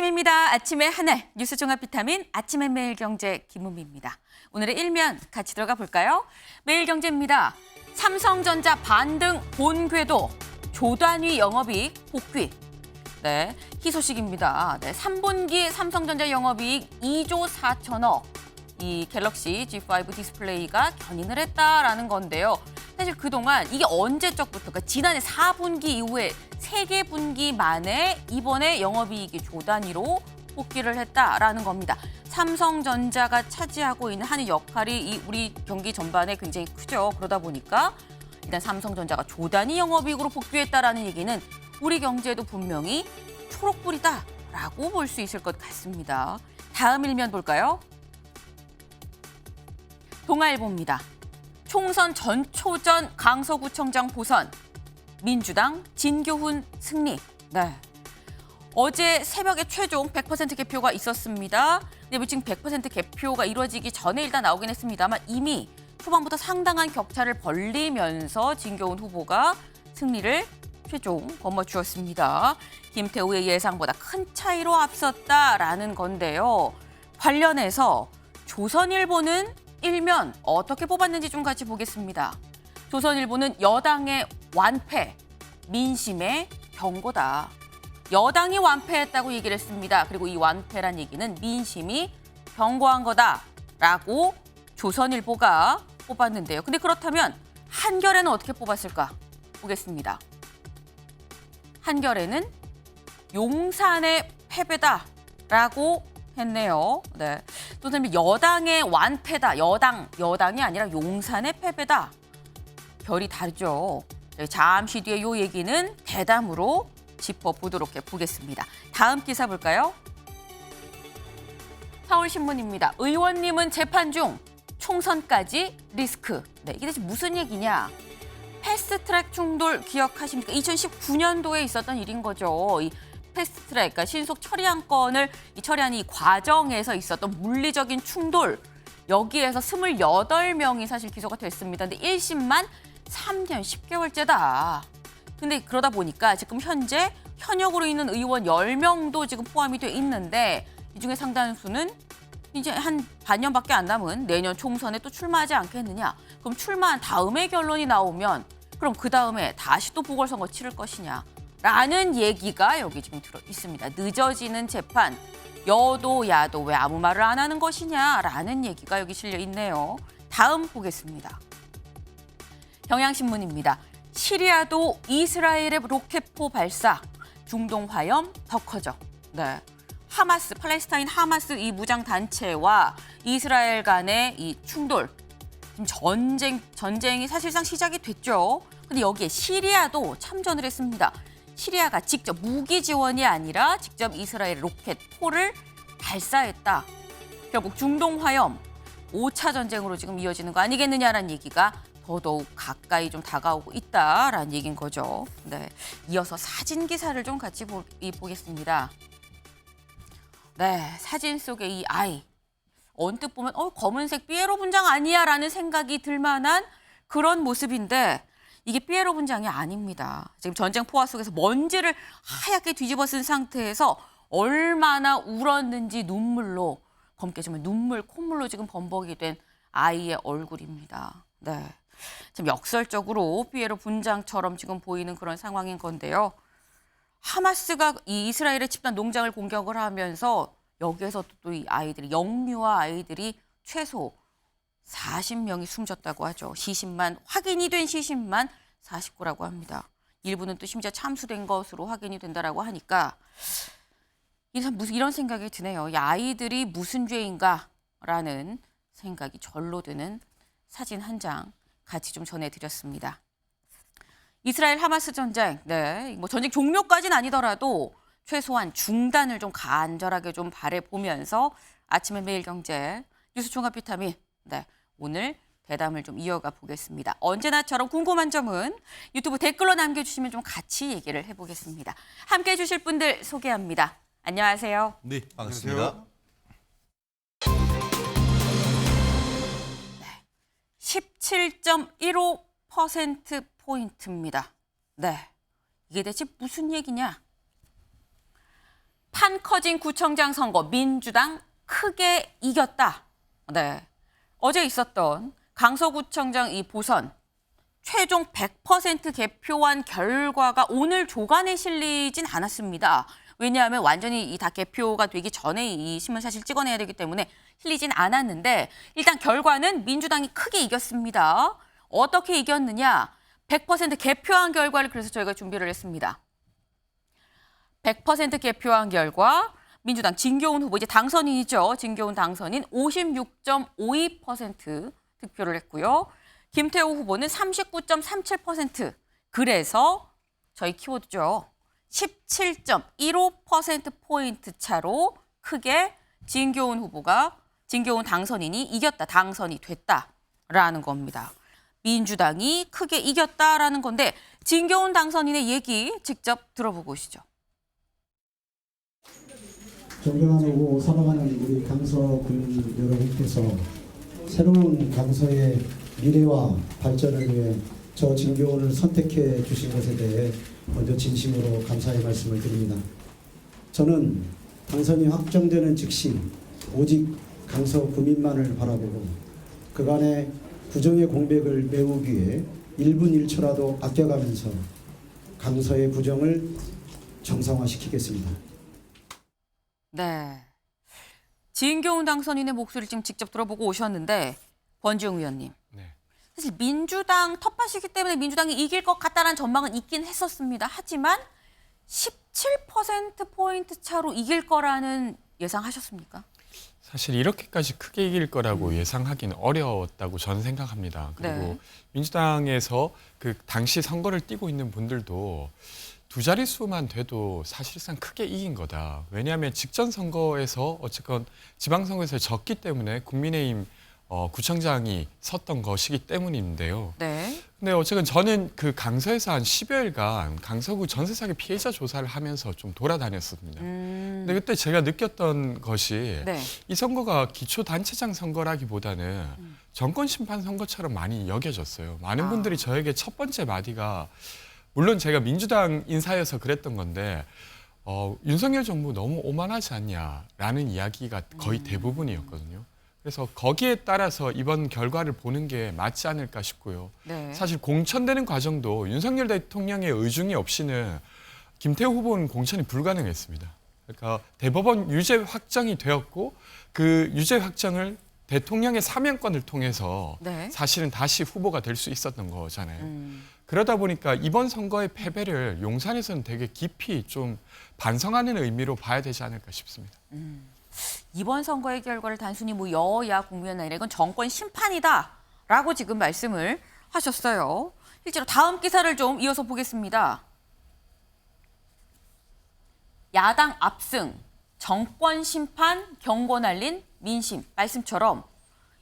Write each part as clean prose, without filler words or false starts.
아침입니다. 아침의 하늘 뉴스 종합 비타민 아침의 매일경제 김은미입니다. 오늘의 일면 같이 들어가 볼까요? 매일경제입니다. 삼성전자 반등 본궤도 조단위 영업이익 복귀. 네, 희소식입니다. 네, 3분기 삼성전자 영업이익 2조 4천억. 이 갤럭시 G5 디스플레이가 견인을 했다라는 건데요. 사실 그동안 이게 언제적부터, 그러니까 지난해 4분기 이후에 3개 분기 만에 이번에 영업이익이 조단위로 복귀를 했다라는 겁니다. 삼성전자가 차지하고 있는 하는 역할이 우리 경기 전반에 굉장히 크죠. 그러다 보니까 일단 삼성전자가 조단위 영업이익으로 복귀했다라는 얘기는 우리 경제에도 분명히 초록불이다라고 볼 수 있을 것 같습니다. 다음 일면 볼까요? 동아일보입니다. 총선 전초전 강서구청장 보선, 민주당 진교훈 승리. 네. 어제 새벽에 최종 100% 개표가 있었습니다. 근데 지금 100% 개표가 이루어지기 전에 일단 나오긴 했습니다만 이미 초반부터 상당한 격차를 벌리면서 진교훈 후보가 승리를 최종 거머쥐었습니다. 김태우의 예상보다 큰 차이로 앞섰다라는 건데요. 관련해서 조선일보는 일면 어떻게 뽑았는지 좀 같이 보겠습니다. 조선일보는 여당의 완패, 민심의 경고다. 여당이 완패했다고 얘기를 했습니다. 그리고 이 완패란 얘기는 민심이 경고한 거다라고 조선일보가 뽑았는데요. 근데 그렇다면 한겨레는 어떻게 뽑았을까? 보겠습니다. 한겨레는 용산의 패배다라고 했네요. 네. 또 여당의 완패다. 여당이 아니라 용산의 패배다. 결이 다르죠. 네, 잠시 뒤에 이 얘기는 대담으로 짚어보도록 해보겠습니다. 다음 기사 볼까요? 서울신문입니다. 의원님은 재판 중 총선까지 리스크. 네, 이게 대체 무슨 얘기냐? 패스트트랙 충돌 기억하십니까? 2019년도에 있었던 일인 거죠. 이 패스트트랙, 그러니까 신속 처리한 건을 처리하는 이 과정에서 있었던 물리적인 충돌. 여기에서 28명이 사실 기소가 됐습니다. 근데 1심만 3년 10개월째다. 근데 그러다 보니까 지금 현재 현역으로 있는 의원 10명도 지금 포함이 돼 있는데 이 중에 상당수는 이제 한 반년밖에 안 남은 내년 총선에 또 출마하지 않겠느냐. 그럼 출마한 다음에 결론이 나오면 그럼 그 다음에 다시 또 보궐선거 치를 것이냐. 라는 얘기가 여기 지금 들어 있습니다. 늦어지는 재판, 여도 야도 왜 아무 말을 안 하는 것이냐라는 얘기가 여기 실려 있네요. 다음 보겠습니다. 경향신문입니다. 시리아도 이스라엘의 로켓포 발사, 중동 화염 더 커져. 네. 하마스, 팔레스타인 하마스 이 무장 단체와 이스라엘 간의 이 충돌, 지금 전쟁이 사실상 시작이 됐죠. 근데 여기에 시리아도 참전을 했습니다. 시리아가 직접 무기 지원이 아니라 직접 이스라엘 로켓포를 발사했다. 결국 중동 화염 5차 전쟁으로 지금 이어지는 거 아니겠느냐라는 얘기가 더더욱 가까이 좀 다가오고 있다라는 얘기인 거죠. 네, 이어서 사진 기사를 좀 같이 보겠습니다. 네, 사진 속의 이 아이. 언뜻 보면 검은색 피에로 분장 아니야라는 생각이 들 만한 그런 모습인데 이게 피에로 분장이 아닙니다. 지금 전쟁 포화 속에서 먼지를 하얗게 뒤집어 쓴 상태에서 얼마나 울었는지 눈물로 검게 좀 콧물로 지금 범벅이 된 아이의 얼굴입니다. 네, 지금 역설적으로 피에로 분장처럼 지금 보이는 그런 상황인 건데요. 하마스가 이 이스라엘의 집단 농장을 공격을 하면서 여기에서 또 이 아이들이 영유아 아이들이 최소 40명이 숨졌다고 하죠. 확인이 된 시신만 49라고 합니다. 일부는 또 심지어 참수된 것으로 확인이 된다라고 하니까 이런 생각이 드네요. 이 아이들이 무슨 죄인가라는 생각이 절로 드는 사진 한 장 같이 좀 전해드렸습니다. 이스라엘 하마스 전쟁, 네, 전쟁 종료까지는 아니더라도 최소한 중단을 좀 간절하게 좀 바라보면서 아침의 매일경제 뉴스 종합 비타민, 네, 오늘 대담을 좀 이어가 보겠습니다. 언제나처럼 궁금한 점은 유튜브 댓글로 남겨주시면 좀 같이 얘기를 해보겠습니다. 함께해 주실 분들 소개합니다. 안녕하세요. 네, 반갑습니다. 17.15%포인트입니다. 네, 이게 대체 무슨 얘기냐? 판 커진 구청장 선거 민주당 크게 이겼다. 네. 어제 있었던 강서구청장 이 보선 최종 100% 개표한 결과가 오늘 조간에 실리진 않았습니다. 왜냐하면 완전히 다 개표가 되기 전에 이 신문사실 찍어내야 되기 때문에 실리진 않았는데 일단 결과는 민주당이 크게 이겼습니다. 어떻게 이겼느냐? 100% 개표한 결과를 그래서 저희가 준비를 했습니다. 100% 개표한 결과 민주당 진교훈 후보 이제 당선인이죠. 진교훈 당선인 56.52% 득표를 했고요. 김태우 후보는 39.37%. 그래서 저희 키워드죠. 17.15%포인트 차로 크게 진교훈 당선인이 이겼다, 당선이 됐다라는 겁니다. 민주당이 크게 이겼다라는 건데 진교훈 당선인의 얘기 직접 들어보고 오시죠. 존경하고 사랑하는 우리 강서 국민 여러분께서 새로운 강서의 미래와 발전을 위해 저 진교훈을 선택해 주신 것에 대해 먼저 진심으로 감사의 말씀을 드립니다. 저는 당선이 확정되는 즉시 오직 강서 구민만을 바라보고 그간의 구정의 공백을 메우기 위해 1분 1초라도 아껴가면서 강서의 구정을 정상화시키겠습니다. 네, 진교훈 당선인의 목소리를 지금 직접 들어보고 오셨는데 권지웅 위원님. 네. 사실 민주당 텃밭이기 때문에 민주당이 이길 것 같다라는 전망은 있긴 했었습니다. 하지만 17%포인트 차로 이길 거라는 예상하셨습니까? 사실 이렇게까지 크게 이길 거라고 예상하기는 어려웠다고 저는 생각합니다. 그리고 네. 민주당에서 그 당시 선거를 뛰고 있는 분들도 두 자릿수만 돼도 사실상 크게 이긴 거다. 왜냐하면 직전 선거에서 어쨌건 지방선거에서 졌기 때문에 국민의힘 구청장이 섰던 것이기 때문인데요. 네. 근데 어쨌든 저는 그 강서에서 한 10여일간 강서구 전세 사기 피해자 조사를 하면서 좀 돌아다녔습니다. 근데 그때 제가 느꼈던 것이 네. 이 선거가 기초단체장 선거라기보다는 정권 심판 선거처럼 많이 여겨졌어요. 많은 분들이 저에게 첫 번째 마디가 물론 제가 민주당 인사여서 그랬던 건데 윤석열 정부 너무 오만하지 않냐라는 이야기가 거의 대부분이었거든요. 그래서 거기에 따라서 이번 결과를 보는 게 맞지 않을까 싶고요. 네. 사실 공천되는 과정도 윤석열 대통령의 의중이 없이는 김태우 후보는 공천이 불가능했습니다. 그러니까 대법원 유죄 확정이 되었고 그 유죄 확정을 대통령의 사면권을 통해서 네. 사실은 다시 후보가 될 수 있었던 거잖아요. 그러다 보니까 이번 선거의 패배를 용산에서는 되게 깊이 좀 반성하는 의미로 봐야 되지 않을까 싶습니다. 이번 선거의 결과를 단순히 뭐 여야 국면이 아니라 이건 정권 심판이다라고 지금 말씀을 하셨어요. 실제로 다음 기사를 좀 이어서 보겠습니다. 야당 압승, 정권 심판 경고 날린 민심 말씀처럼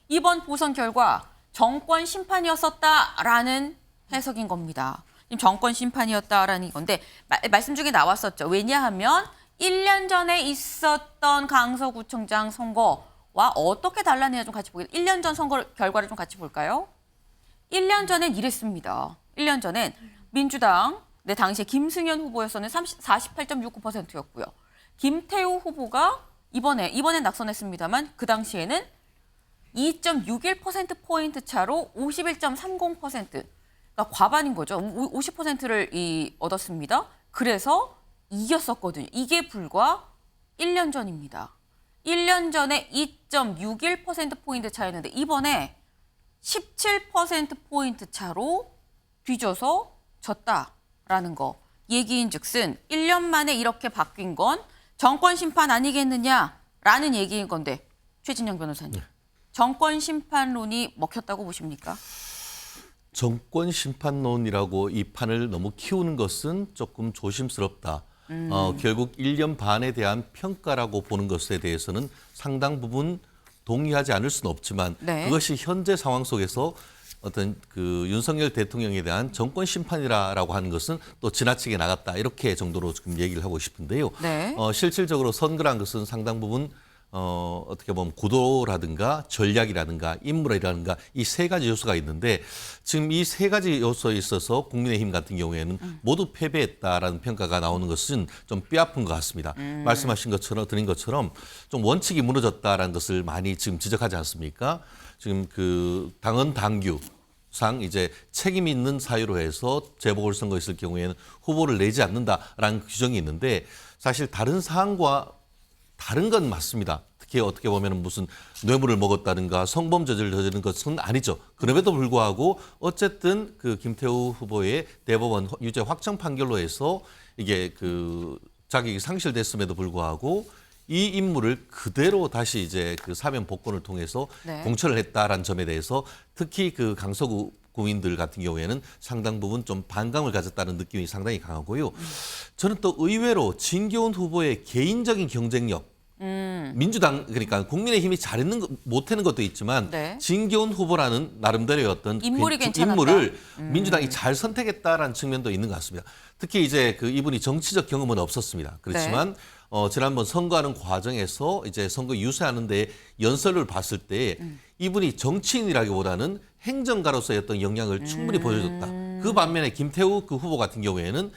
이번 보선 결과 정권 심판이었었다라는 해석인 겁니다. 지금 정권 심판이었다라는 건데 말씀 중에 나왔었죠. 왜냐하면 1년 전에 있었던 강서구청장 선거와 어떻게 달랐느냐 좀 같이 보겠습니다. 1년 전 선거 결과를 좀 같이 볼까요? 1년 전엔 이랬습니다. 1년 전엔 민주당 당시에 김승현 후보였었는데 48.69%였고요. 김태우 후보가 이번엔 낙선했습니다만 그 당시에는 2.61%포인트 차로 51.30%, 그러니까 과반인 거죠. 50%를 얻었습니다. 그래서 이겼었거든요. 이게 불과 1년 전입니다. 1년 전에 2.61%포인트 차였는데 이번에 17%포인트 차로 뒤져서 졌다라는 거. 얘기인즉슨 1년 만에 이렇게 바뀐 건 정권 심판 아니겠느냐라는 얘기인 건데 최진영 변호사님. 네. 정권 심판론이 먹혔다고 보십니까? 정권 심판론이라고 이 판을 너무 키우는 것은 조금 조심스럽다. 결국 1년 반에 대한 평가라고 보는 것에 대해서는 상당 부분 동의하지 않을 수는 없지만 네. 그것이 현재 상황 속에서 어떤 그 윤석열 대통령에 대한 정권 심판이라고 하는 것은 또 지나치게 나갔다 이렇게 정도로 지금 얘기를 하고 싶은데요. 네. 실질적으로 선거란 것은 상당 부분 어떻게 보면 구도라든가 전략이라든가 인물이라든가 이 세 가지 요소가 있는데 지금 이 세 가지 요소에 있어서 국민의힘 같은 경우에는 모두 패배했다라는 평가가 나오는 것은 좀 뼈아픈 것 같습니다. 말씀하신 것처럼 드린 것처럼 좀 원칙이 무너졌다라는 것을 많이 지금 지적하지 않습니까? 지금 그 당헌 당규상 이제 책임 있는 사유로 해서 재보궐선거 있을 경우에는 후보를 내지 않는다라는 규정이 있는데 사실 다른 사항과 다른 건 맞습니다. 특히 어떻게 보면 무슨 뇌물을 먹었다든가 성범죄를 저지른 것은 아니죠. 그럼에도 불구하고 어쨌든 그 김태우 후보의 대법원 유죄 확정 판결로 해서 이게 그 자격이 상실됐음에도 불구하고 이 인물을 그대로 다시 이제 그 사면 복권을 통해서 네. 공천을 했다라는 점에 대해서 특히 그 강서구 구민들 같은 경우에는 상당 부분 좀 반감을 가졌다는 느낌이 상당히 강하고요. 저는 또 의외로 진교훈 후보의 개인적인 경쟁력, 민주당 그러니까 국민의힘이 잘했는 못하는 것도 있지만 네. 진교훈 후보라는 나름대로의 어떤 인물이 괜찮았다. 인물을 민주당이 잘 선택했다라는 측면도 있는 것 같습니다. 특히 이제 그 이분이 정치적 경험은 없었습니다. 그렇지만 지난번 선거하는 과정에서 이제 선거 유세하는데 연설을 봤을 때 이분이 정치인이라기보다는 행정가로서의 어떤 영향을 충분히 보여줬다. 그 반면에 김태우 그 후보 같은 경우에는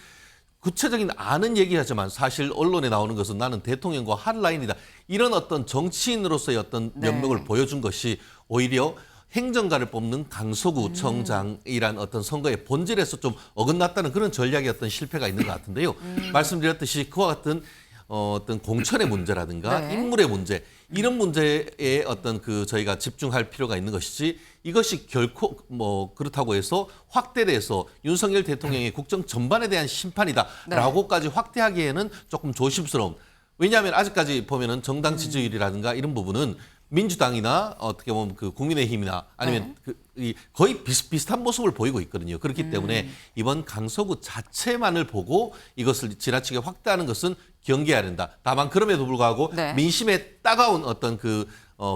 구체적인 아는 얘기하지만 사실 언론에 나오는 것은 나는 대통령과 한 라인이다. 이런 어떤 정치인으로서의 어떤 면목을 보여준 것이 오히려 행정가를 뽑는 강서구 청장이란 어떤 선거의 본질에서 좀 어긋났다는 그런 전략의 어떤 실패가 있는 것 같은데요. 말씀드렸듯이 그와 같은 어떤 공천의 문제라든가 네. 인물의 문제 이런 문제에 어떤 그 저희가 집중할 필요가 있는 것이지 이것이 결코 뭐 그렇다고 해서 확대를 해서 윤석열 대통령의 국정 전반에 대한 심판이다라고까지 확대하기에는 조금 조심스러운. 왜냐하면 아직까지 보면은 정당 지지율이라든가 이런 부분은 민주당이나 어떻게 보면 그 국민의힘이나 아니면 이 거의 비슷비슷한 모습을 보이고 있거든요. 그렇기 때문에 이번 강서구 자체만을 보고 이것을 지나치게 확대하는 것은 경계해야 된다. 다만 그럼에도 불구하고 네. 민심에 따가운 어떤 그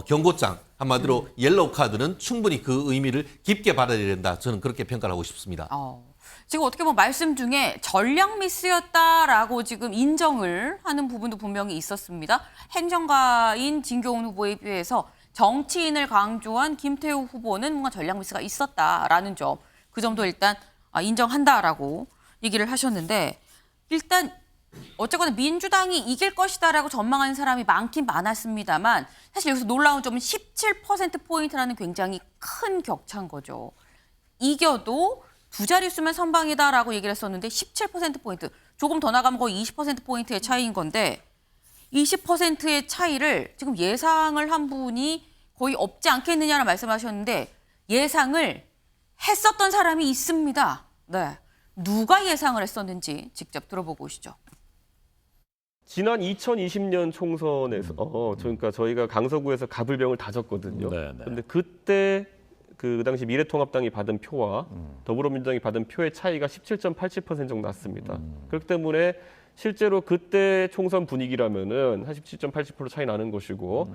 경고장 한마디로 옐로우 카드는 충분히 그 의미를 깊게 받아들여야 된다. 저는 그렇게 평가를 하고 싶습니다. 지금 어떻게 보면 말씀 중에 전략 미스였다라고 지금 인정을 하는 부분도 분명히 있었습니다. 행정가인 진교훈 후보에 비해서 정치인을 강조한 김태우 후보는 뭔가 전략 미스가 있었다라는 점. 그 점도 일단 인정한다라고 얘기를 하셨는데 일단 어쨌거나 민주당이 이길 것이다라고 전망하는 사람이 많긴 많았습니다만 사실 여기서 놀라운 점은 17%포인트라는 굉장히 큰 격차인 거죠. 이겨도 두 자릿수면 선방이다라고 얘기를 했었는데 17%포인트, 조금 더 나가면 거의 20%포인트의 차이인 건데 20%의 차이를 지금 예상을 한 분이 거의 없지 않겠느냐는 말씀하셨는데 예상을 했었던 사람이 있습니다. 네, 누가 예상을 했었는지 직접 들어보고 오시죠. 지난 2020년 총선에서 그러니까 저희가 강서구에서 가불병을 다졌거든요. 그런데 그때 그 당시 미래통합당이 받은 표와 더불어민주당이 받은 표의 차이가 17.87% 정도 났습니다. 그렇기 때문에 실제로 그때 총선 분위기라면은 한 17.87% 차이 나는 것이고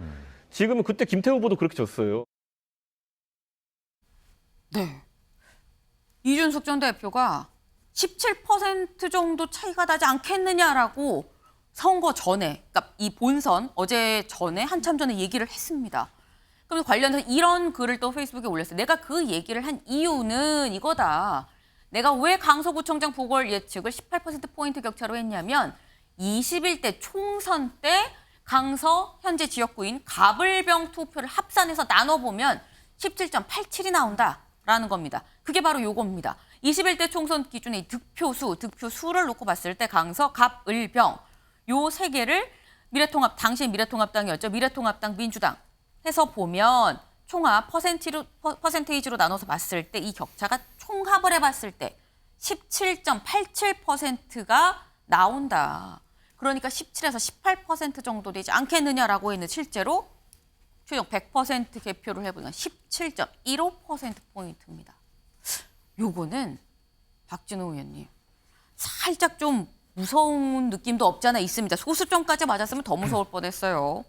지금은 그때 김태우 후보도 그렇게 졌어요. 네. 이준석 전 대표가 17% 정도 차이가 나지 않겠느냐라고 선거 전에, 그러니까 이 본선 어제 전에 한참 전에 얘기를 했습니다. 그럼 관련해서 이런 글을 또 페이스북에 올렸어요. 내가 그 얘기를 한 이유는 이거다. 내가 왜 강서구청장 보궐 예측을 18%포인트 격차로 했냐면 21대 총선 때 강서 현재 지역구인 가불병 투표를 합산해서 나눠보면 17.87이 나온다라는 겁니다. 그게 바로 요겁니다. 21대 총선 기준의 득표수를 놓고 봤을 때 강서, 갑을병 요 세 개를 당시에 미래통합당이었죠. 미래통합당, 민주당 해서 보면 총합 퍼센테이지로 나눠서 봤을 때 이 격차가 총합을 해봤을 때 17.87%가 나온다. 그러니까 17에서 18% 정도 되지 않겠느냐라고 했는데 실제로 최종 100% 개표를 해보면 17.15%포인트입니다. 요거는 박진호 의원님 살짝 좀 무서운 느낌도 없잖아 있습니다. 소수점까지 맞았으면 더 무서울 뻔했어요.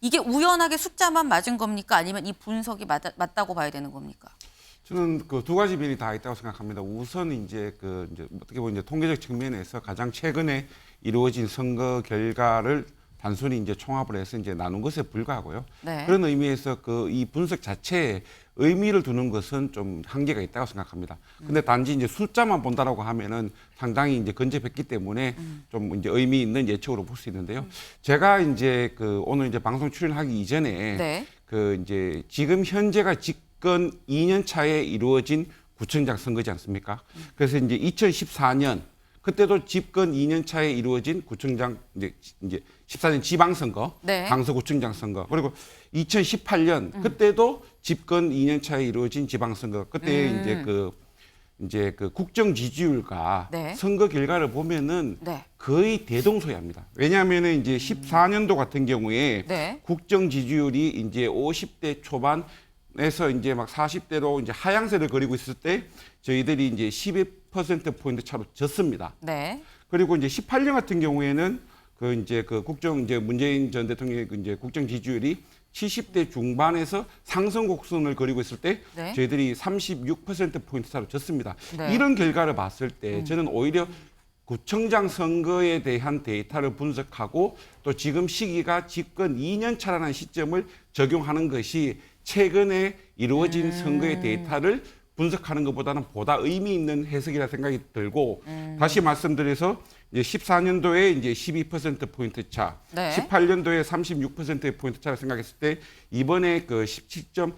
이게 우연하게 숫자만 맞은 겁니까? 아니면 이 분석이 맞다고 봐야 되는 겁니까? 저는 그 두 가지 면이 다 있다고 생각합니다. 우선 이제 어떻게 보면 이제 통계적 측면에서 가장 최근에 이루어진 선거 결과를 단순히 이제 총합을 해서 이제 나눈 것에 불과하고요. 네. 그런 의미에서 그 이 분석 자체에 의미를 두는 것은 좀 한계가 있다고 생각합니다. 근데 단지 이제 숫자만 본다라고 하면은 상당히 이제 근접했기 때문에 좀 이제 의미 있는 예측으로 볼 수 있는데요. 제가 이제 그 오늘 이제 방송 출연하기 이전에 네. 그 이제 지금 현재가 집권 2년 차에 이루어진 구청장 선거지 않습니까? 그래서 이제 2014년 그때도 집권 2년 차에 이루어진 구청장 이제 14년 지방선거, 네. 강서구청장 선거, 그리고 2018년 그때도 집권 2년 차에 이루어진 지방선거. 그때 이제 그 국정 지지율과 네. 선거 결과를 보면은 네. 거의 대동소이합니다. 왜냐하면은 이제 14년도 같은 경우에 네. 국정 지지율이 이제 50대 초반에서 이제 막 40대로 이제 하향세를 그리고 있을 때 저희들이 이제 12%포인트 차로 졌습니다. 네. 그리고 이제 18년 같은 경우에는 그 이제 그 국정 이제 문재인 전 대통령의 그 이제 국정 지지율이 70대 중반에서 상승 곡선을 그리고 있을 때 네. 저희들이 36%포인트 차로 졌습니다. 네. 이런 결과를 봤을 때 저는 오히려 구청장 선거에 대한 데이터를 분석하고 또 지금 시기가 집권 2년 차라는 시점을 적용하는 것이 최근에 이루어진 선거의 데이터를 분석하는 것보다는 보다 의미 있는 해석이라 생각이 들고 다시 말씀드려서 이제 14년도에 이제 12%포인트 차, 네. 18년도에 36%포인트 차를 생각했을 때 이번에 그 17점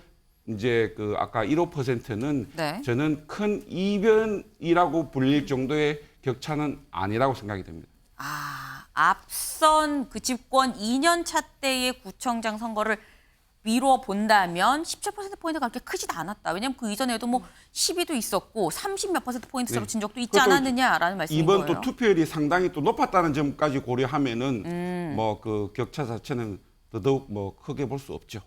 이제 그 아까 15%는 네. 저는 큰 이변이라고 불릴 정도의 격차는 아니라고 생각이 됩니다. 아, 앞선 그 집권 2년 차 때의 구청장 선거를 미뤄 본다면 17%포인트가 그렇게 크지도 않았다. 왜냐하면 그 이전에도 뭐 12도 있었고 30 몇 %포인트로 진 적도 있지 그것도 않았느냐라는 말씀인 이번 거예요. 또 투표율이 상당히 또 높았다는 점까지 고려하면은 뭐 그 격차 자체는 더더욱 뭐 크게 볼 수 없죠.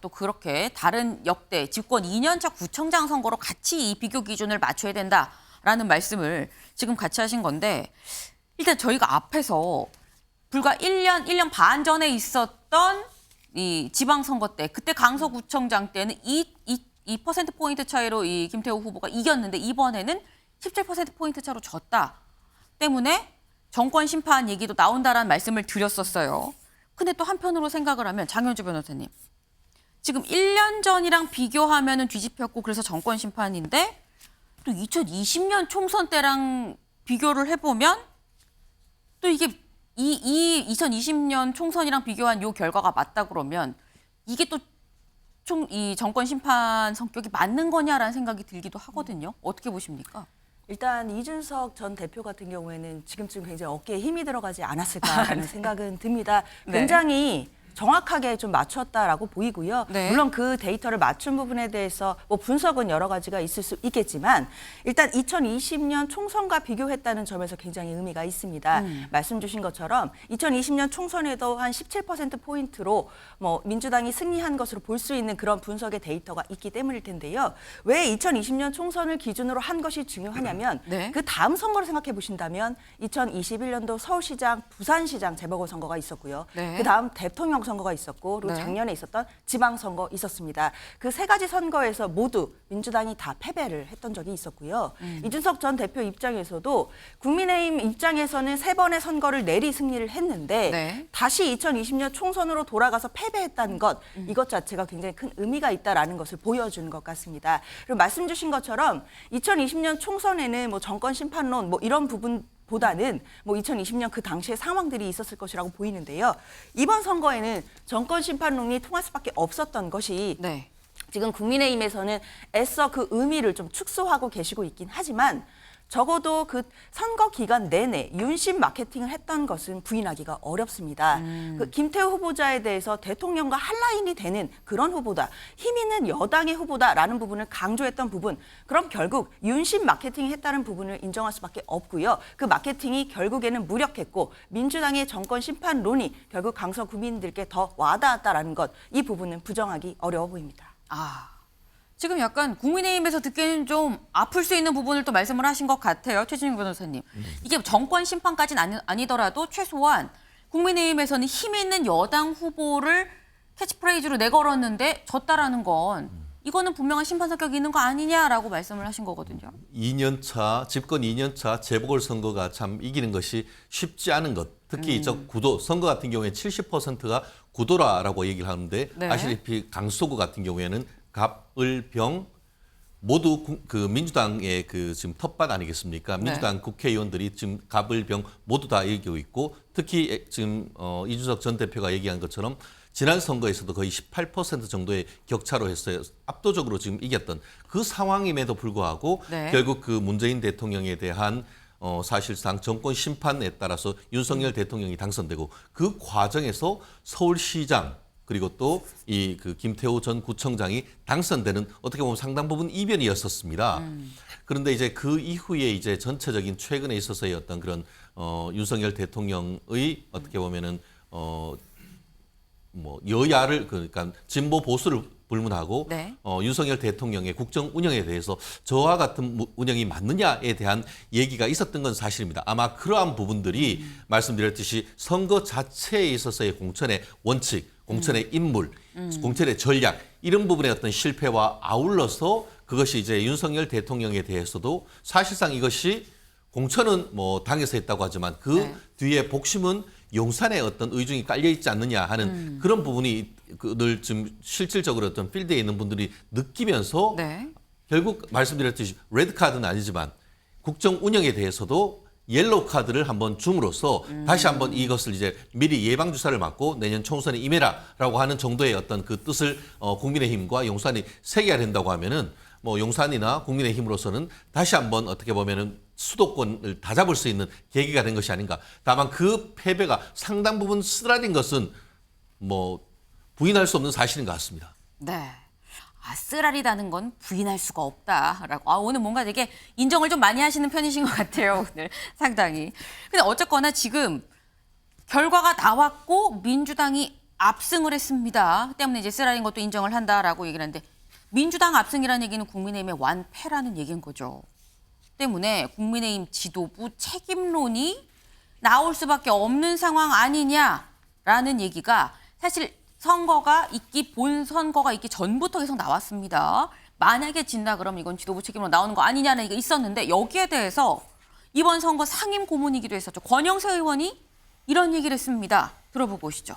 또 그렇게 다른 역대 집권 2년 차 구청장 선거로 같이 이 비교 기준을 맞춰야 된다라는 말씀을 지금 같이 하신 건데 일단 저희가 앞에서 불과 1년 반 전에 있었던 이 지방선거 때 그때 강서구청장 때는 2%포인트 차이로 이 김태호 후보가 이겼는데 이번에는 17%포인트 차로 졌다 때문에 정권 심판 얘기도 나온다라는 말씀을 드렸었어요. 근데 또 한편으로 생각을 하면 장현주 변호사님 지금 1년 전이랑 비교하면은 뒤집혔고 그래서 정권 심판인데 또 2020년 총선 때랑 비교를 해보면 또 이게 이 2020년 총선이랑 비교한 요 결과가 맞다 그러면 이게 또 이 정권 심판 성격이 맞는 거냐라는 생각이 들기도 하거든요. 어떻게 보십니까? 일단 이준석 전 대표 같은 경우에는 지금쯤 굉장히 어깨에 힘이 들어가지 않았을까라는 생각은 듭니다. 네. 굉장히 정확하게 좀 맞췄다라고 보이고요. 네. 물론 그 데이터를 맞춘 부분에 대해서 뭐 분석은 여러 가지가 있을 수 있겠지만 일단 2020년 총선과 비교했다는 점에서 굉장히 의미가 있습니다. 말씀 주신 것처럼 2020년 총선에도 한 17%포인트로 뭐 민주당이 승리한 것으로 볼 수 있는 그런 분석의 데이터가 있기 때문일 텐데요. 왜 2020년 총선을 기준으로 한 것이 중요하냐면 네. 그 다음 선거를 생각해 보신다면 2021년도 서울시장, 부산시장 재보궐선거가 있었고요. 네. 그 다음 대통령 선거가 있었고 그리고 네. 작년에 있었던 지방선거 있었습니다. 그 세 가지 선거에서 모두 민주당이 다 패배를 했던 적이 있었고요. 이준석 전 대표 입장에서도 국민의힘 입장에서는 세 번의 선거를 내리 승리를 했는데 네. 다시 2020년 총선으로 돌아가서 패배했다는 것 이것 자체가 굉장히 큰 의미가 있다라는 것을 보여주는 것 같습니다. 그리고 말씀 주신 것처럼 2020년 총선에는 뭐 정권 심판론 뭐 이런 부분 보다는 뭐 2020년 그 당시의 상황들이 있었을 것이라고 보이는데요. 이번 선거에는 정권 심판론이 통할 수밖에 없었던 것이 네. 지금 국민의힘에서는 애써 그 의미를 좀 축소하고 계시고 있긴 하지만 적어도 그 선거 기간 내내 윤심 마케팅을 했던 것은 부인하기가 어렵습니다. 그 김태호 후보자에 대해서 대통령과 한라인이 되는 그런 후보다, 힘 있는 여당의 후보다라는 부분을 강조했던 부분, 그럼 결국 윤심 마케팅을 했다는 부분을 인정할 수밖에 없고요. 그 마케팅이 결국에는 무력했고 민주당의 정권 심판론이 결국 강서 구민들께 더 와닿았다라는 것, 이 부분은 부정하기 어려워 보입니다. 지금 약간 국민의힘에서 듣기에는 좀 아플 수 있는 부분을 또 말씀을 하신 것 같아요. 최진영 변호사님. 이게 정권 심판까지는 아니더라도 최소한 국민의힘에서는 힘 있는 여당 후보를 캐치프레이즈로 내걸었는데 졌다라는 건 이거는 분명한 심판 성격이 있는 거 아니냐라고 말씀을 하신 거거든요. 2년 차, 집권 2년 차 재보궐선거가 참 이기는 것이 쉽지 않은 것. 특히 저 구도, 선거 같은 경우에 70%가 구도라라고 얘기를 하는데 네. 아시다시피 강서구 같은 경우에는 갑, 을, 병 모두 그 민주당의 그 지금 텃밭 아니겠습니까? 네. 민주당 국회의원들이 지금 갑, 을, 병 모두 다 이기고 있고 특히 지금 이준석 전 대표가 얘기한 것처럼 지난 선거에서도 거의 18% 정도의 격차로 했어요. 압도적으로 지금 이겼던 그 상황임에도 불구하고 네. 결국 그 문재인 대통령에 대한 사실상 정권 심판에 따라서 윤석열 대통령이 당선되고 그 과정에서 서울시장 그리고 또 이 그 김태호 전 구청장이 당선되는 어떻게 보면 상당 부분 이변이었었습니다. 그런데 이제 그 이후에 이제 전체적인 최근에 있어서의 어떤 그런 윤석열 대통령의 어떻게 보면은 뭐 여야를 그러니까 진보 보수를 불문하고 네. 윤석열 대통령의 국정 운영에 대해서 저와 같은 운영이 맞느냐에 대한 얘기가 있었던 건 사실입니다. 아마 그러한 부분들이 말씀드렸듯이 선거 자체에 있어서의 공천의 원칙, 공천의 인물, 공천의 전략 이런 부분의 어떤 실패와 아울러서 그것이 이제 윤석열 대통령에 대해서도 사실상 이것이 공천은 뭐 당에서 했다고 하지만 그 네. 뒤에 복심은 용산에 어떤 의중이 깔려 있지 않느냐 하는 그런 부분이 늘 좀 실질적으로 어떤 필드에 있는 분들이 느끼면서 네. 결국 말씀드렸듯이 레드 카드는 아니지만 국정 운영에 대해서도 옐로우 카드를 한번 줌으로써 다시 한번 이것을 이제 미리 예방 주사를 맞고 내년 총선에 임해라라고 하는 정도의 어떤 그 뜻을 국민의힘과 용산이 새겨야 된다고 하면은 뭐 용산이나 국민의힘으로서는 다시 한번 어떻게 보면은 수도권을 다잡을 수 있는 계기가 된 것이 아닌가. 다만 그 패배가 상당 부분 쓰라린 것은 뭐 부인할 수 없는 사실인 것 같습니다. 네. 쓰라리다는 건 부인할 수가 없다라고. 오늘 뭔가 되게 인정을 좀 많이 하시는 편이신 것 같아요. 오늘 상당히. 근데 어쨌거나 지금 결과가 나왔고 민주당이 압승을 했습니다. 때문에 이제 쓰라린 것도 인정을 한다라고 얘기를 하는데 민주당 압승이라는 얘기는 국민의힘의 완패라는 얘기인 거죠. 때문에 국민의힘 지도부 책임론이 나올 수밖에 없는 상황 아니냐라는 얘기가 사실 본 선거가 있기 전부터 계속 나왔습니다. 만약에 진다 그러면 이건 지도부 책임으로 나오는 거 아니냐는 얘기가 있었는데 여기에 대해서 이번 선거 상임 고문이기도 했었죠. 권영세 의원이 이런 얘기를 했습니다. 들어보고 오시죠.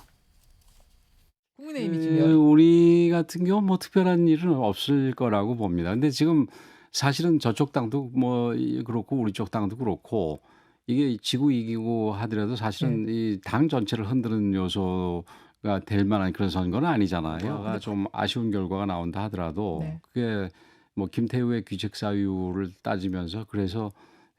국민의힘이 지면 우리 같은 경우 뭐 특별한 일은 없을 거라고 봅니다. 근데 지금 사실은 저쪽 당도 뭐 그렇고 우리 쪽 당도 그렇고 이게 지고 이기고 하더라도 사실은 이 당 전체를 흔드는 요소가 될 만한 그런 선거는 아니잖아요. 좀 아쉬운 결과가 나온다 하더라도 그게 뭐 김태우의 귀책 사유를 따지면서 그래서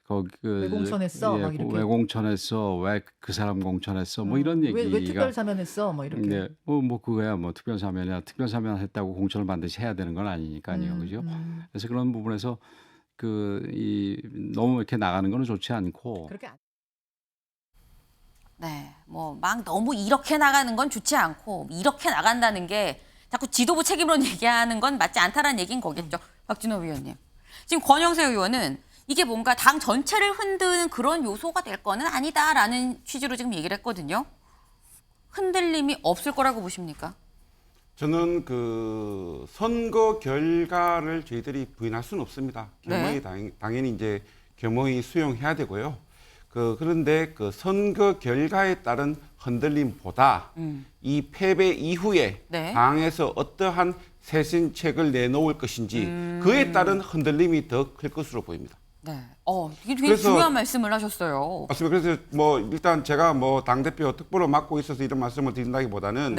거기 왜 공천했어? 막 이렇게. 왜 공천했어? 왜 그 사람 공천했어? 뭐 이런 얘기가 왜 특별 사면했어? 뭐 이렇게. 네, 뭐 그거야 뭐 특별 사면이야. 특별 사면했다고 공천을 반드시 해야 되는 건 아니니까요, 그죠? 그래서 그런 부분에서 너무 이렇게 나가는 거는 좋지 않고. 그렇게 네, 뭐 막 너무 이렇게 나가는 건 좋지 않고 이렇게 나간다는 게 자꾸 지도부 책임론 얘기하는 건 맞지 않다라는 얘기인 거겠죠. 박준호 의원님. 지금 권영세 의원은 이게 뭔가 당 전체를 흔드는 그런 요소가 될 거는 아니다라는 취지로 지금 얘기를 했거든요. 흔들림이 없을 거라고 보십니까? 저는 그 선거 결과를 저희들이 부인할 수는 없습니다. 겸허히 당연히 이제 겸허히 수용해야 되고요. 그런데 그 선거 결과에 따른 흔들림보다 이 패배 이후에 당에서 어떠한 쇄신책을 내놓을 것인지 그에 따른 흔들림이 더 클 것으로 보입니다. 네. 이게 되게 중요한 말씀을 하셨어요. 맞습니다. 그래서 뭐 일단 제가 뭐 당대표 특보를 맡고 있어서 이런 말씀을 드린다기보다는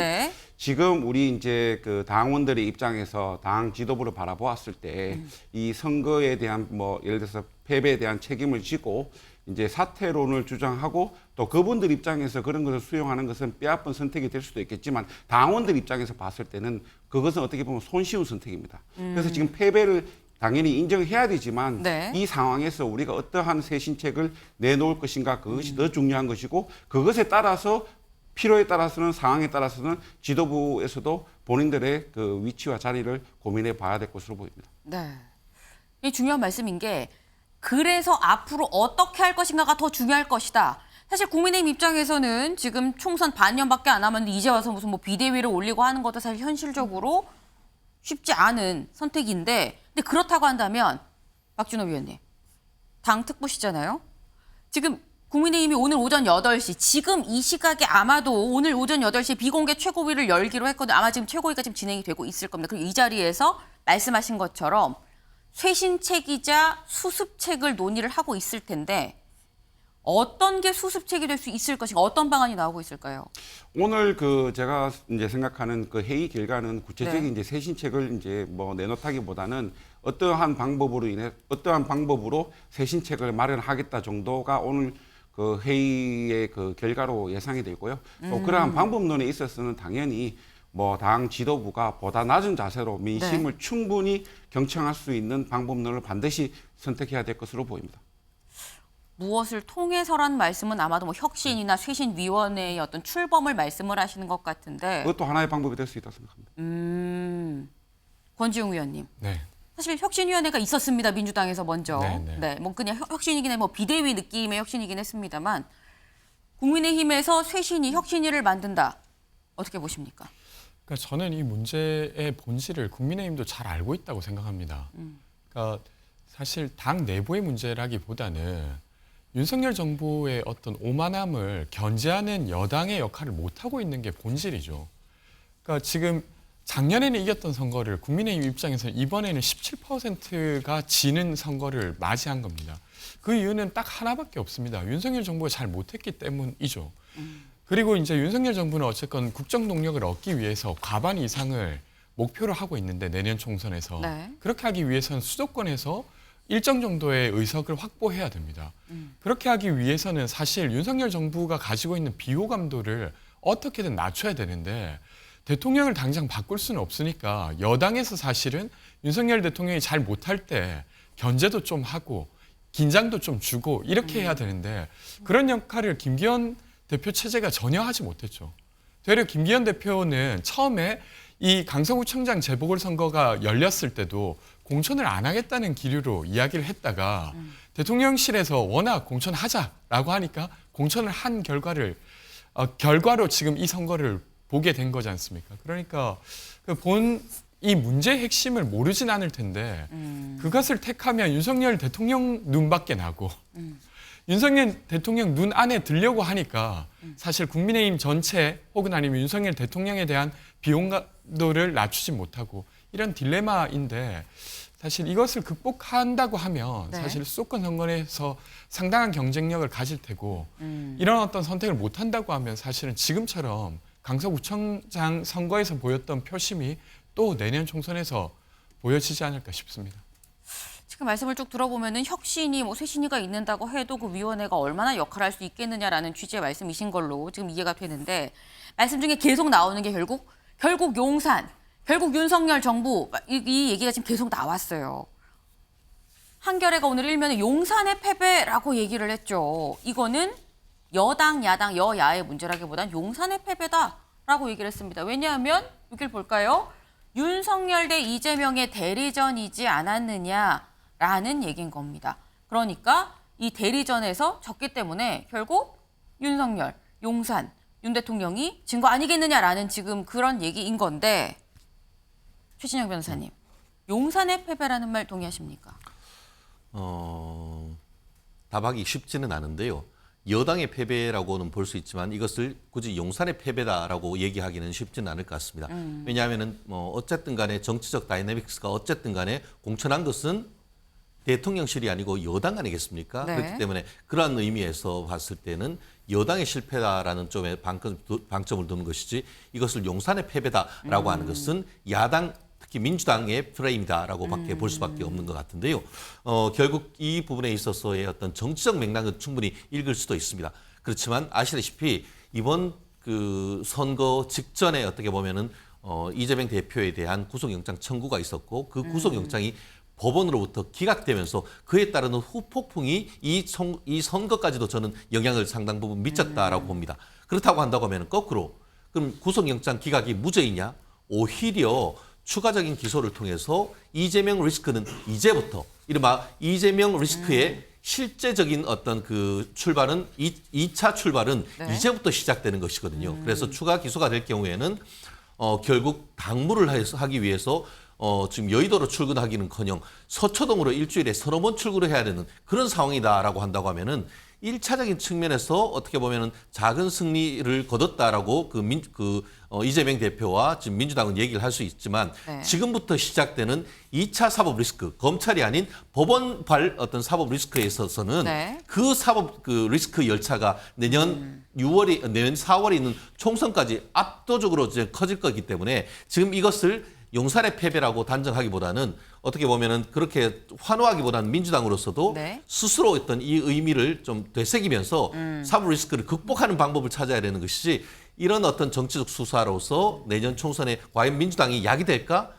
지금 우리 이제 그 당원들의 입장에서 당 지도부를 바라보았을 때 이 선거에 대한 뭐 예를 들어서 패배에 대한 책임을 지고 이제 사퇴론을 주장하고 또 그분들 입장에서 그런 것을 수용하는 것은 뼈아픈 선택이 될 수도 있겠지만 당원들 입장에서 봤을 때는 그것은 어떻게 보면 손쉬운 선택입니다. 그래서 지금 패배를 당연히 인정해야 되지만 이 상황에서 우리가 어떠한 쇄신책을 내놓을 것인가 그것이 더 중요한 것이고 그것에 따라서 필요에 따라서는 상황에 따라서는 지도부에서도 본인들의 그 위치와 자리를 고민해 봐야 될 것으로 보입니다. 네. 이 중요한 말씀인 게 그래서 앞으로 어떻게 할 것인가가 더 중요할 것이다. 사실 국민의힘 입장에서는 지금 총선 반년밖에 안 남았는데 이제 와서 무슨 뭐 비대위를 올리고 하는 것도 사실 현실적으로 쉽지 않은 선택인데, 근데 그렇다고 한다면 박준호 위원님, 당 특보시잖아요. 지금 국민의힘이 오늘 오전 8시, 지금 이 시각에 아마도 오늘 오전 8시에 비공개 최고위를 열기로 했거든요. 아마 지금 최고위가 지금 진행이 되고 있을 겁니다. 그리고 이 자리에서 말씀하신 것처럼 쇄신책이자 수습책을 논의를 하고 있을 텐데 어떤 게 수습책이 될 수 있을 것인가, 어떤 방안이 나오고 있을까요? 오늘 제가 이제 생각하는 그 회의 결과는 구체적인 네. 이제 쇄신책을 이제 뭐 내놓다기보다는 어떠한 방법으로 쇄신책을 마련하겠다 정도가 오늘 그 회의의 그 결과로 예상이 되고요. 또 그러한 방법론에 있어서는 당연히 뭐 당 지도부가 보다 낮은 자세로 민심을 충분히 경청할 수 있는 방법론을 반드시 선택해야 될 것으로 보입니다. 무엇을 통해서란 말씀은 아마도 뭐 혁신이나 쇄신위원회의 어떤 출범을 말씀을 하시는 것 같은데. 그것도 하나의 방법이 될 수 있다고 생각합니다. 권지웅 위원님. 네. 사실 혁신위원회가 있었습니다. 민주당에서 먼저. 네. 네, 뭐 그냥 혁신이긴 해, 뭐 비대위 느낌의 혁신이긴 했습니다만 국민의힘에서 쇄신이 혁신위를 만든다. 어떻게 보십니까? 그러니까 저는 이 문제의 본질을 국민의힘도 잘 알고 있다고 생각합니다. 그러니까 사실 당 내부의 문제라기보다는 윤석열 정부의 어떤 오만함을 견제하는 여당의 역할을 못하고 있는 게 본질이죠. 그러니까 지금 작년에는 이겼던 선거를 국민의힘 입장에서는 이번에는 17%가 지는 선거를 맞이한 겁니다. 그 이유는 딱 하나밖에 없습니다. 윤석열 정부가 잘 못했기 때문이죠. 그리고 이제 윤석열 정부는 어쨌건 국정 동력을 얻기 위해서 과반 이상을 목표로 하고 있는데 내년 총선에서 네. 그렇게 하기 위해서는 수도권에서 일정 정도의 의석을 확보해야 됩니다. 그렇게 하기 위해서는 사실 윤석열 정부가 가지고 있는 비호감도를 어떻게든 낮춰야 되는데 대통령을 당장 바꿀 수는 없으니까 여당에서 사실은 윤석열 대통령이 잘 못할 때 견제도 좀 하고 긴장도 좀 주고 이렇게 해야 되는데 그런 역할을 김기현 대표 체제가 전혀 하지 못했죠. 되려 김기현 대표는 처음에 이 강서구청장 재보궐선거가 열렸을 때도 공천을 안 하겠다는 기류로 이야기를 했다가 대통령실에서 워낙 공천하자라고 하니까 공천을 한 결과로 지금 이 선거를 보게 된 거지 않습니까? 그러니까 이 문제의 핵심을 모르진 않을 텐데 그것을 택하면 윤석열 대통령 눈밖에 나고 윤석열 대통령 눈 안에 들려고 하니까 사실 국민의힘 전체 혹은 아니면 윤석열 대통령에 대한 비호감도를 낮추지 못하고 이런 딜레마인데 사실 이것을 극복한다고 하면 네. 사실 수도권 선거에서 상당한 경쟁력을 가질 테고 이런 어떤 선택을 못한다고 하면 사실은 지금처럼 강서구청장 선거에서 보였던 표심이 또 내년 총선에서 보여지지 않을까 싶습니다. 지금 말씀을 쭉 들어보면은 혁신이 뭐 쇄신위가 있는다고 해도 그 위원회가 얼마나 역할을 할 수 있겠느냐라는 취지의 말씀이신 걸로 지금 이해가 되는데 말씀 중에 계속 나오는 게 결국 용산, 결국 윤석열 정부 이 얘기가 지금 계속 나왔어요. 한겨레가 오늘 일면에 용산의 패배라고 얘기를 했죠. 이거는 여당, 야당, 여야의 문제라기보단 용산의 패배다라고 얘기를 했습니다. 왜냐하면 여기를 볼까요? 윤석열 대 이재명의 대리전이지 않았느냐라는 얘기인 겁니다. 그러니까 이 대리전에서 졌기 때문에 결국 윤석열, 용산, 윤 대통령이 진 거 아니겠느냐라는 지금 그런 얘기인 건데 최진영 변호사님, 용산의 패배라는 말 동의하십니까? 답하기 쉽지는 않은데요. 여당의 패배라고는 볼 수 있지만 이것을 굳이 용산의 패배다라고 얘기하기는 쉽지는 않을 것 같습니다. 왜냐하면은 어쨌든 간에 정치적 다이내믹스가 어쨌든 간에 공천한 것은 대통령실이 아니고 여당 아니겠습니까? 네. 그렇기 때문에 그러한 의미에서 봤을 때는 여당의 실패다라는 점에 방점을 두는 것이지 이것을 용산의 패배다라고 하는 것은 야당 특히 민주당의 프레임이다라고 밖에 볼 수밖에 없는 것 같은데요. 결국 이 부분에 있어서의 어떤 정치적 맥락은 충분히 읽을 수도 있습니다. 그렇지만 아시다시피 이번 그 선거 직전에 어떻게 보면은 이재명 대표에 대한 구속영장 청구가 있었고 그 구속영장이 법원으로부터 기각되면서 그에 따르는 후폭풍이 이 선거까지도 저는 영향을 상당 부분 미쳤다라고 봅니다. 그렇다고 한다고 하면 거꾸로 그럼 구속영장 기각이 무죄이냐? 오히려 추가적인 기소를 통해서 이재명 리스크는 이제부터 이른바 이재명 리스크의 실제적인 어떤 그 출발은 2차 출발은 네. 이제부터 시작되는 것이거든요. 그래서 추가 기소가 될 경우에는 결국 당무를 하기 위해서 지금 여의도로 출근하기는커녕 서초동으로 일주일에 3번 출근을 해야 되는 그런 상황이다라고 한다고 하면은 1차적인 측면에서 어떻게 보면은 작은 승리를 거뒀다라고 이재명 대표와 지금 민주당은 얘기를 할 수 있지만 네. 지금부터 시작되는 2차 사법 리스크, 검찰이 아닌 법원발 어떤 사법 리스크에 있어서는 네. 그 사법 리스크 열차가 내년 4월에 있는 총선까지 압도적으로 이제 커질 거기 때문에 지금 이것을 용산의 패배라고 단정하기보다는 어떻게 보면은 그렇게 환호하기보다는 민주당으로서도 네. 스스로 어떤 이 의미를 좀 되새기면서 사법 리스크를 극복하는 방법을 찾아야 되는 것이지 이런 어떤 정치적 수사로서 내년 총선에 과연 민주당이 약이 될까?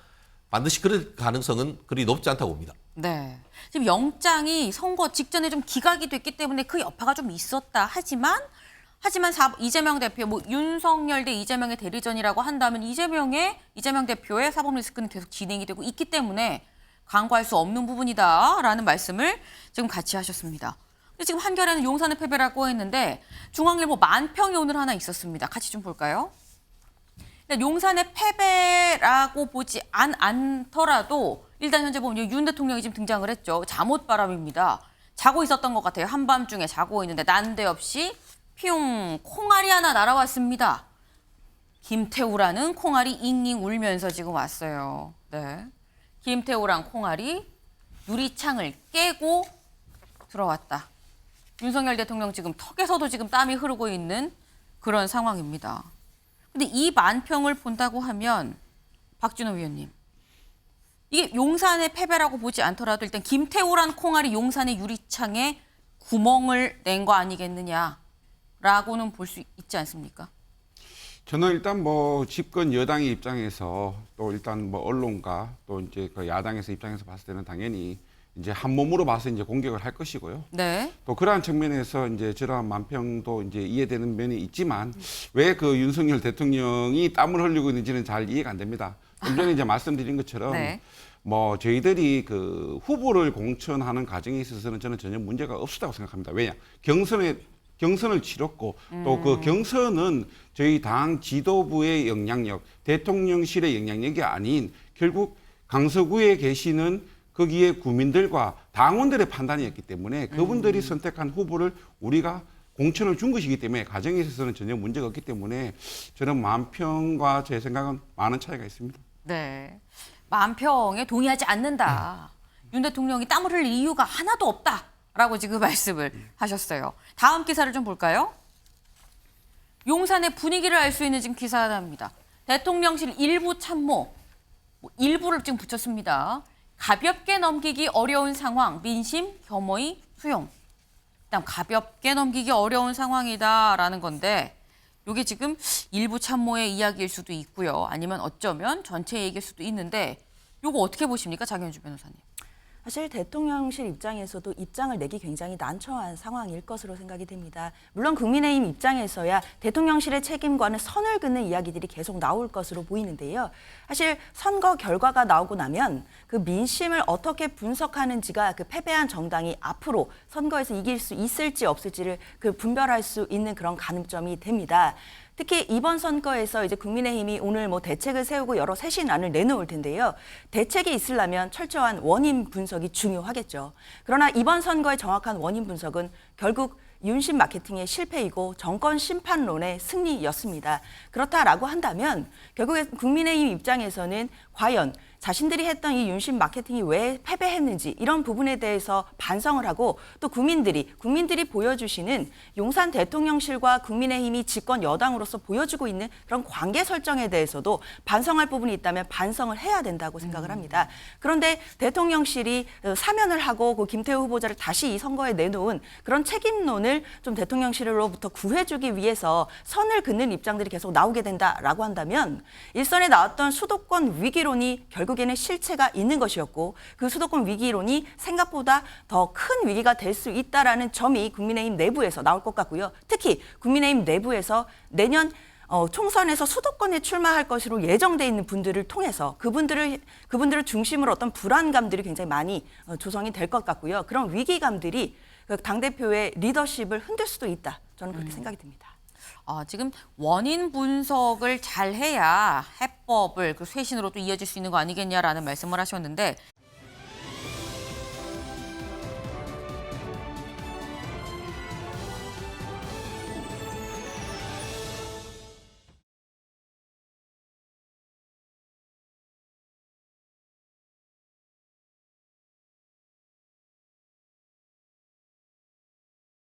반드시 그럴 가능성은 그리 높지 않다고 봅니다. 네. 지금 영장이 선거 직전에 좀 기각이 됐기 때문에 그 여파가 좀 있었다. 하지만 이재명 대표, 윤석열 대 이재명의 대리전이라고 한다면 이재명 대표의 사법 리스크는 계속 진행이 되고 있기 때문에 간과할 수 없는 부분이다라는 말씀을 지금 같이 하셨습니다. 근데 지금 한겨레는 용산의 패배라고 했는데 중앙일보 만평이 오늘 하나 있었습니다. 같이 좀 볼까요? 용산의 패배라고 보지 않더라도 일단 현재 보면 윤 대통령이 지금 등장을 했죠. 잠옷바람입니다. 자고 있었던 것 같아요. 한밤중에 자고 있는데 난데없이 피용 콩알이 하나 날아왔습니다. 김태우라는 콩알이 잉잉 울면서 지금 왔어요. 네. 김태우란 콩알이 유리창을 깨고 들어왔다. 윤석열 대통령 지금 턱에서도 지금 땀이 흐르고 있는 그런 상황입니다. 근데 이 만평을 본다고 하면 박준호 위원님, 이게 용산의 패배라고 보지 않더라도 일단 김태우란 콩알이 용산의 유리창에 구멍을 낸 거 아니겠느냐라고는 볼 수 있지 않습니까? 저는 일단 집권 여당의 입장에서 또 일단 언론과 또 이제 그 야당에서 입장에서 봤을 때는 당연히 이제 한 몸으로 봐서 이제 공격을 할 것이고요. 네. 또 그러한 측면에서 이제 저러한 만평도 이제 이해되는 면이 있지만 왜 그 윤석열 대통령이 땀을 흘리고 있는지는 잘 이해가 안 됩니다. 좀 전에 이제 말씀드린 것처럼 네. 저희들이 그 후보를 공천하는 과정에 있어서는 저는 전혀 문제가 없었다고 생각합니다. 왜냐? 경선을 치렀고 또 그 경선은 저희 당 지도부의 영향력, 대통령실의 영향력이 아닌 결국 강서구에 계시는 거기에 구민들과 당원들의 판단이었기 때문에 그분들이 선택한 후보를 우리가 공천을 준 것이기 때문에 과정에 있어서는 전혀 문제가 없기 때문에 저는 만평과 제 생각은 많은 차이가 있습니다. 네. 만평에 동의하지 않는다. 윤 대통령이 땀을 흘릴 이유가 하나도 없다라고 지금 말씀을 하셨어요. 다음 기사를 좀 볼까요? 용산의 분위기를 알 수 있는 지금 기사입니다. 대통령실 일부 참모, 일부를 지금 붙였습니다. 가볍게 넘기기 어려운 상황, 민심 겸허히 수용. 일단 가볍게 넘기기 어려운 상황이다라는 건데 이게 지금 일부 참모의 이야기일 수도 있고요. 아니면 어쩌면 전체 얘기일 수도 있는데 이거 어떻게 보십니까? 장현주 변호사님. 사실 대통령실 입장에서도 입장을 내기 굉장히 난처한 상황일 것으로 생각이 됩니다. 물론 국민의힘 입장에서야 대통령실의 책임과는 선을 긋는 이야기들이 계속 나올 것으로 보이는데요. 사실 선거 결과가 나오고 나면 그 민심을 어떻게 분석하는지가 그 패배한 정당이 앞으로 선거에서 이길 수 있을지 없을지를 분별할 수 있는 그런 가늠점이 됩니다. 특히 이번 선거에서 이제 국민의힘이 오늘 대책을 세우고 여러 쇄신안을 내놓을 텐데요. 대책이 있으려면 철저한 원인 분석이 중요하겠죠. 그러나 이번 선거의 정확한 원인 분석은 결국 윤심 마케팅의 실패이고 정권 심판론의 승리였습니다. 그렇다라고 한다면 결국에 국민의힘 입장에서는 과연 자신들이 했던 이 윤심 마케팅이 왜 패배했는지 이런 부분에 대해서 반성을 하고 또 국민들이 보여주시는 용산 대통령실과 국민의힘이 집권 여당으로서 보여주고 있는 그런 관계 설정에 대해서도 반성할 부분이 있다면 반성을 해야 된다고 생각을 합니다. 그런데 대통령실이 사면을 하고 그 김태우 후보자를 다시 이 선거에 내놓은 그런 책임론을 좀 대통령실로부터 구해주기 위해서 선을 긋는 입장들이 계속 나오게 된다라고 한다면 일선에 나왔던 수도권 위기론이 결국에는 실체가 있는 것이었고 그 수도권 위기론이 생각보다 더 큰 위기가 될 수 있다라는 점이 국민의힘 내부에서 나올 것 같고요. 특히 국민의힘 내부에서 내년 총선에서 수도권에 출마할 것으로 예정돼 있는 분들을 통해서 그분들을 중심으로 어떤 불안감들이 굉장히 많이 조성이 될 것 같고요. 그런 위기감들이 당대표의 리더십을 흔들 수도 있다. 저는 그렇게 생각이 듭니다. 지금 원인 분석을 잘 해야 해법을 그 쇄신으로 또 이어질 수 있는 거 아니겠냐라는 말씀을 하셨는데